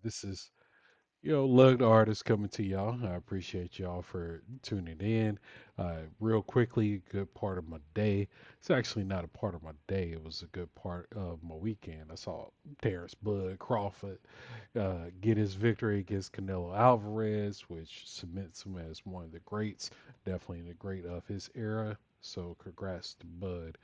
This is LUG the Artist coming to y'all. I appreciate y'all for tuning in. Real quickly, good part of my day. It's actually not a part of my day. It was a good part of my weekend. I saw Terrence Bud Crawford get his victory against Canelo Alvarez, which cements him as one of the greats, definitely the great of his era. So congrats to Bud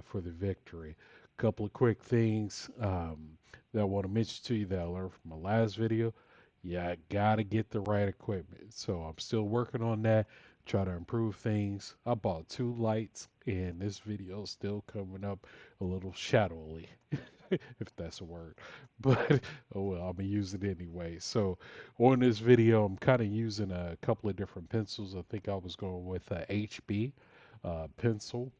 for the victory. Couple of quick things that I want to mention to you that I learned from my last video. Yeah, I gotta get the right equipment. So I'm still working on that, try to improve things. I bought two lights, and this video is still coming up a little shadowly, if that's a word. But oh well, I'm gonna use it anyway. So on this video, I'm kind of using a couple of different pencils. I think I was going with a HB pencil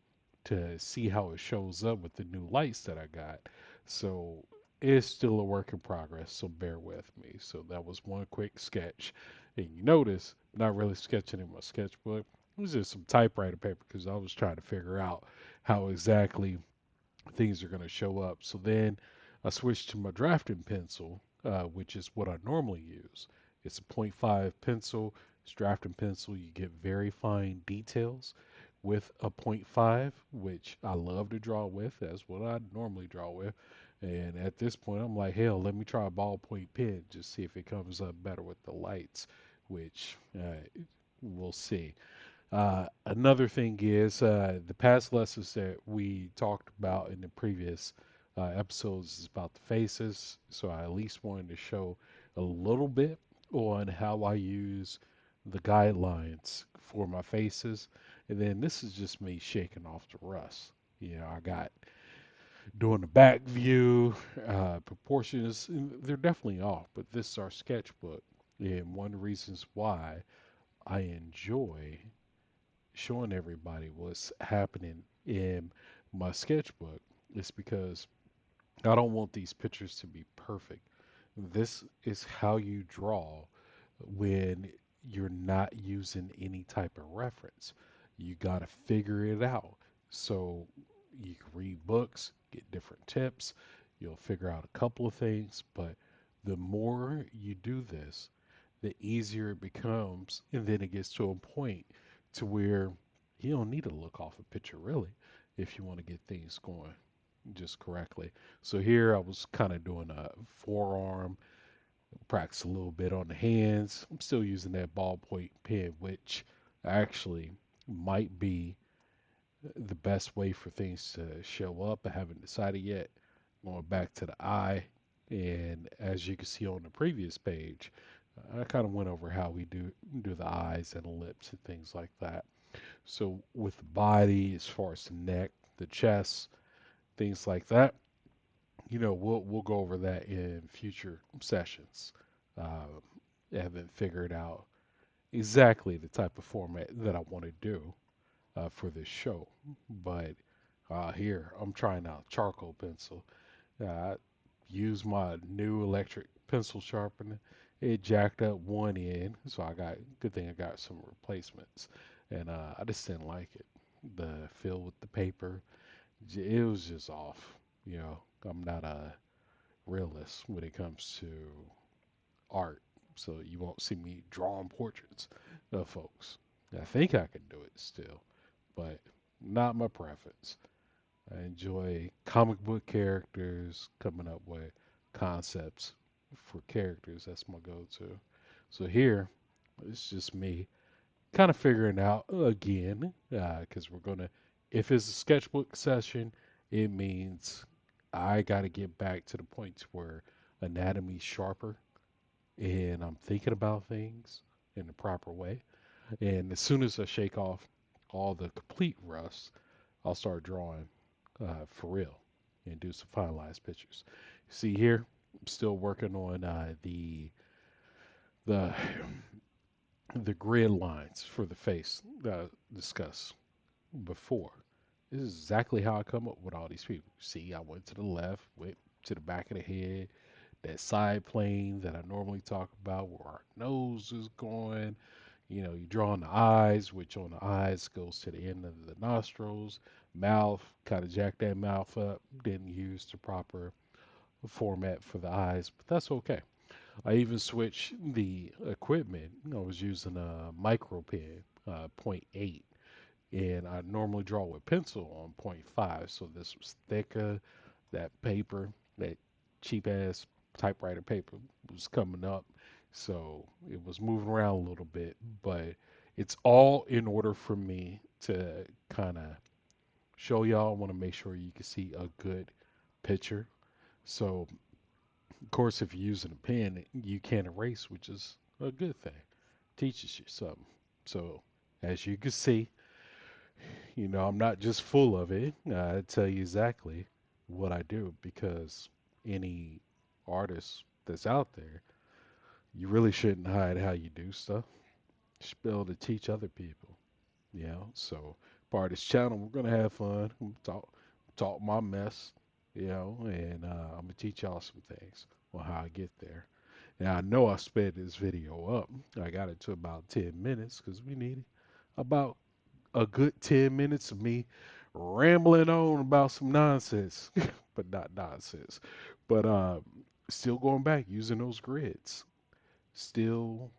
to see how it shows up with the new lights that I got. So it's still a work in progress, so bear with me. So that was one quick sketch. And you notice, not really sketching in my sketchbook. It was just some typewriter paper because I was trying to figure out how exactly things are going to show up. So then I switched to my drafting pencil, which is what I normally use. It's a .5 pencil. It's drafting pencil. You get very fine details with a .5, which I love to draw with. That's what I normally draw with. And at this point, I'm like, hell, let me try a ballpoint pen, just see if it comes up better with the lights, which we'll see. Another thing is the past lessons that we talked about in the previous episodes is about the faces. So I at least wanted to show a little bit on how I use the guidelines for my faces. And then this is just me shaking off the rust. I got doing the back view, proportions, they're definitely off, but this is our sketchbook. And one of the reasons why I enjoy showing everybody what's happening in my sketchbook is because I don't want these pictures to be perfect. This is how you draw when you're not using any type of reference. You got to figure it out. So you can read books, get different tips, you'll figure out a couple of things, but the more you do this, the easier it becomes, and then it gets to a point to where you don't need to look off a picture really if you want to get things going just correctly. So here I was kind of doing a forearm, practice a little bit on the hands. I'm still using that ballpoint pen, which actually might be the best way for things to show up. I haven't decided yet. Going back to the eye, and as you can see on the previous page, I kind of went over how we do the eyes and the lips and things like that. So with the body, as far as the neck, the chest, things like that, we'll go over that in future sessions. I haven't figured out exactly the type of format that I want to do for this show, but here I'm trying out charcoal pencil. I use my new electric pencil sharpener. It jacked up one end, so good thing I got some replacements, and I just didn't like it. The feel with the paper, it was just off. I'm not a realist when it comes to art, so you won't see me drawing portraits of folks. I think I can do it still, but not my preference. I enjoy comic book characters, coming up with concepts for characters. That's my go-to. So here, it's just me kind of figuring out again, because we're gonna. If it's a sketchbook session, it means I got to get back to the point where anatomy's sharper and I'm thinking about things in the proper way. And as soon as I shake off all the complete rust, I'll start drawing for real and do some finalized pictures. See here, I'm still working on the the grid lines for the face that I discussed before. This is exactly how I come up with all these people. See, I went to the left, went to the back of the head, that side plane that I normally talk about, where our nose is going. You draw on the eyes, which on the eyes goes to the end of the nostrils. Mouth, kind of jack that mouth up. Didn't use the proper format for the eyes, but that's okay. I even switched the equipment. I was using a micro pen, point 0.8, and I normally draw with pencil on point 0.5. So this was thicker. That paper, that cheap ass typewriter paper, was coming up. So it was moving around a little bit, but it's all in order for me to kind of show y'all. I want to make sure you can see a good picture. So, of course, if you're using a pen, you can't erase, which is a good thing. Teaches you something. So, as you can see, I'm not just full of it. I tell you exactly what I do because any artist that's out there, you really shouldn't hide how you do stuff. You should be able to teach other people. So part of this channel, we're gonna have fun. Talk my mess, and I'm gonna teach y'all some things on how I get there. Now I know I sped this video up. I got it to about 10 minutes because we need about a good 10 minutes of me rambling on about some nonsense, but not nonsense. But still going back using those grids. Still,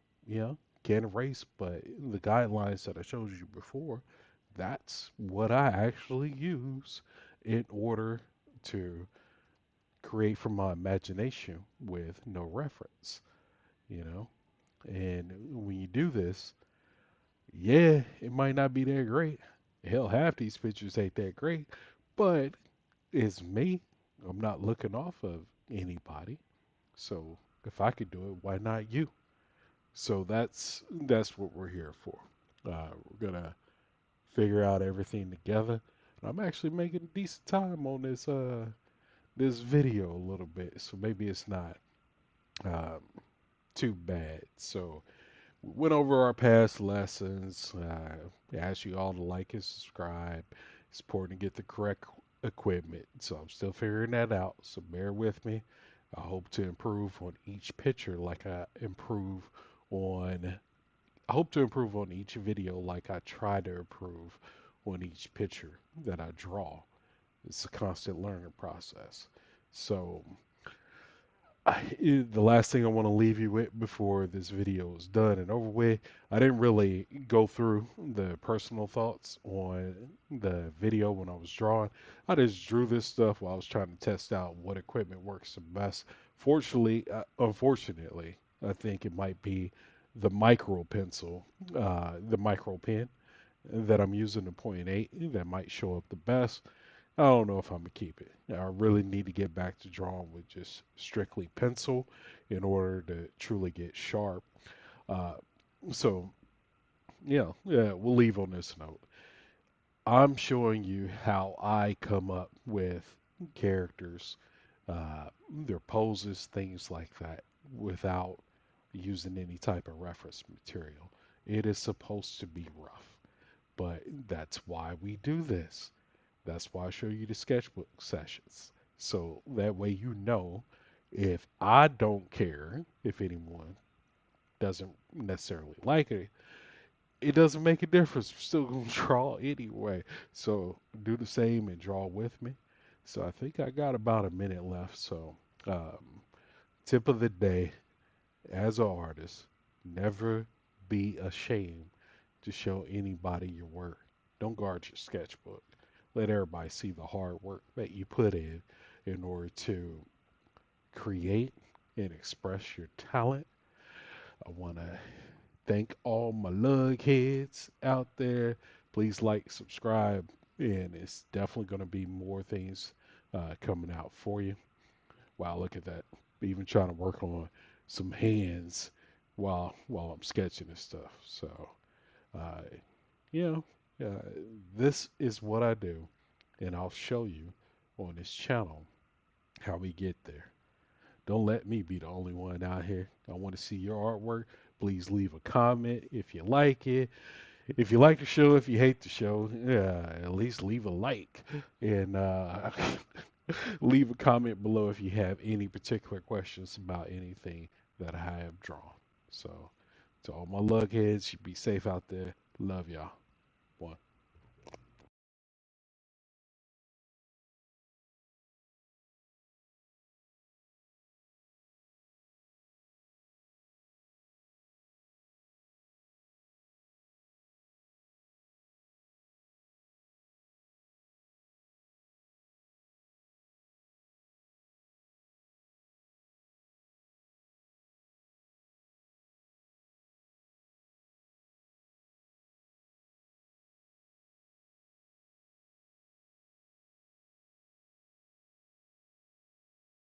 can erase, but the guidelines that I showed you before, that's what I actually use in order to create from my imagination with no reference, you know. And when you do this, yeah, it might not be that great. Hell, half these pictures ain't that great, but it's me. I'm not looking off of anybody. So if I could do it, why not you? So that's what we're here for. We're gonna figure out everything together. I'm actually making decent time on this video a little bit, so maybe it's not um, too bad. So we went over our past lessons. Asked you all to like and subscribe. It's important to get the correct equipment, so I'm still figuring that out. So bear with me. I hope to improve on each picture like on I hope to improve on each video like I try to improve on each picture that I draw. It's a constant learning process. So the last thing I want to leave you with before this video is done and over with, I didn't really go through the personal thoughts on the video when I was drawing. I just drew this stuff while I was trying to test out what equipment works the best. Unfortunately, I think it might be the micro pencil, the micro pen that I'm using, the point 0.8, that might show up the best. I don't know if I'm gonna keep it. I really need to get back to drawing with just strictly pencil in order to truly get sharp. Uh, so yeah, we'll leave on this note. I'm showing you how I come up with characters, their poses, things like that, without using any type of reference material. It is supposed to be rough, but that's why we do this. That's why I show you the sketchbook sessions. So that way you know if I don't care if anyone doesn't necessarily like it, it doesn't make a difference. We're still going to draw anyway. So do the same and draw with me. So I think I got about a minute left. So, tip of the day, as an artist, never be ashamed to show anybody your work. Don't guard your sketchbook. Let everybody see the hard work that you put in order to create and express your talent. I want to thank all my lug heads out there. Please like, subscribe, and it's definitely going to be more things coming out for you. Wow, look at that. Even trying to work on some hands while I'm sketching and stuff. So, uh, you uh, this is what I do, and I'll show you on this channel how we get there. Don't let me be the only one out here. I want to see your artwork. Please leave a comment if you like it. If you like the show, if you hate the show, at least leave a like and leave a comment below if you have any particular questions about anything that I have drawn. So, to all my lug heads, you be safe out there. Love y'all. One.